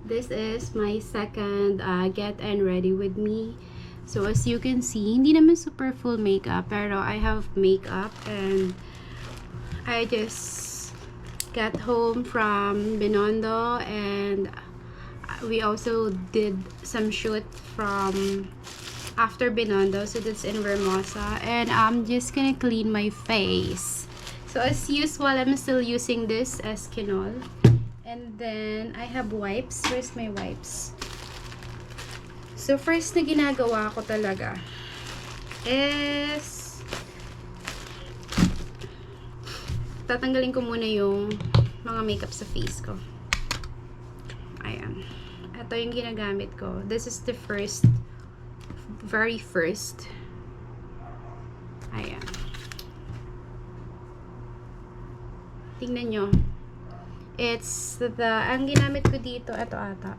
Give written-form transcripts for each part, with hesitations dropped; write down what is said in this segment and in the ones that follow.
This is my second get and ready with me. So as you can see, hindi naman super full makeup, pero I have makeup and I just got home from Binondo and we also did some shoot from after Binondo, so that's in Vermosa, and I'm just gonna clean my face. So as usual, I'm still using this Eskinol. And then, I have wipes. Where's my wipes? So, first na ginagawa ko talaga is tatanggalin ko muna yung mga makeup sa face ko. Ayan. Ito yung ginagamit ko. This is the very first. Ayan. Tingnan nyo. Ang ginamit ko dito, ito ata,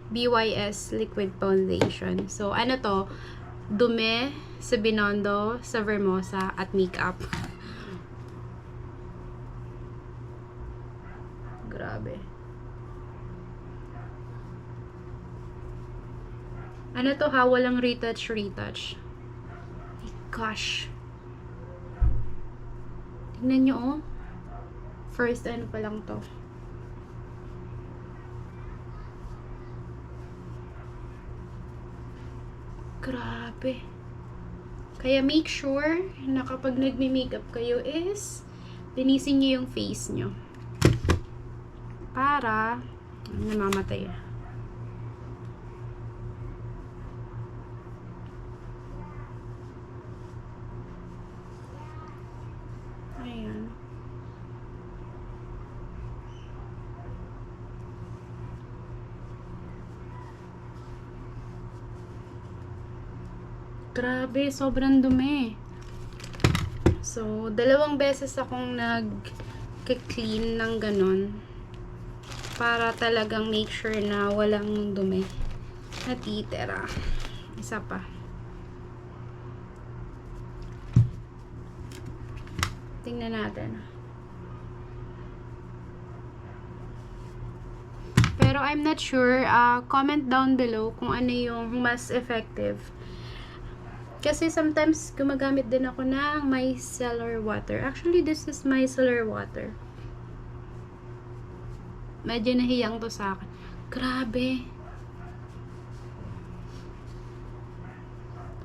BYS Liquid Foundation. So, ano to? Dumi sa Binondo, sa Vermosa, at makeup. Grabe. Ano to ha? Walang retouch. Ay, gosh. Tingnan nyo, oh. First, ano pa lang to. Grabe. Kaya make sure na kapag nagme-makeup kayo is linisin nyo yung face nyo. Para namamatay. Ayan. Grabe, sobrang dumi. So, 2 beses akong nag-clean ng ganun. Para talagang make sure na walang dumi natitira. Isa pa. Tingnan natin. Pero I'm not sure. Comment down below kung ano yung mas effective. Kasi sometimes gumagamit din ako ng micellar water. Actually, this is micellar water. Medyo nahiyang to sa akin. Grabe.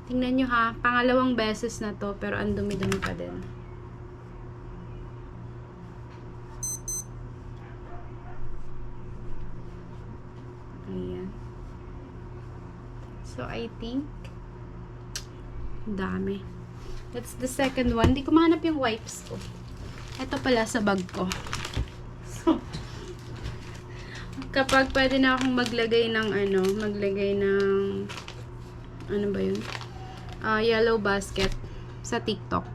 Tingnan nyo ha. Pangalawang beses na to, pero ang dumi-dumi pa din. Ayan. So, I think dami. That's the second one. Hindi ko mahanap yung wipes ko. Ito pala sa bag ko. So, kapag pwede na akong maglagay ng ano ba yun? Yellow basket sa TikTok.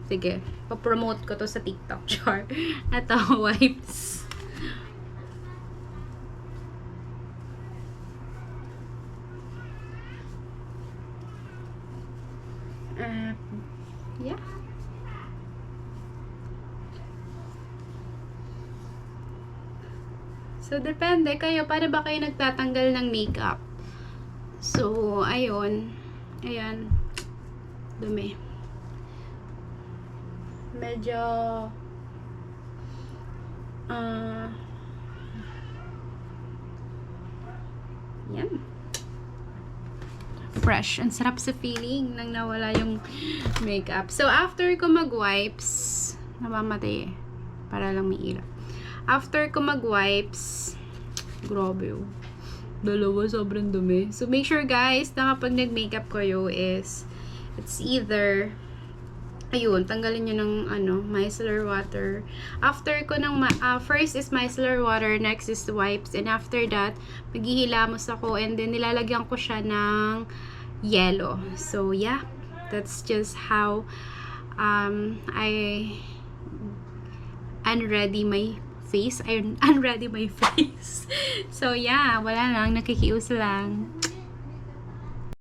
Sige, pa-promote ko to sa TikTok. Char. Ito, wipes. Yeah. So, depende kayo. Paano ba kayo nagtatanggal ng makeup? So, ayun. Ayan. Dumi. Medyo yan. Fresh. Ang sarap sa feeling nang nawala yung makeup. So, after ko mag-wipes, namamatay eh. Para lang may ilaw. After ko mag-wipes, grabe oh. 2, sobrang dumi. So, make sure guys, na kapag nag-makeup kayo is, it's either, ayun, tanggalin nyo ng, micellar water. After ko ng, first is micellar water, next is wipes, and after that, maghihilamos ako, and then nilalagyan ko siya ng yellow. So, yeah, that's just how, I unready my face. I unready my face. So, yeah, wala lang, nakikius lang.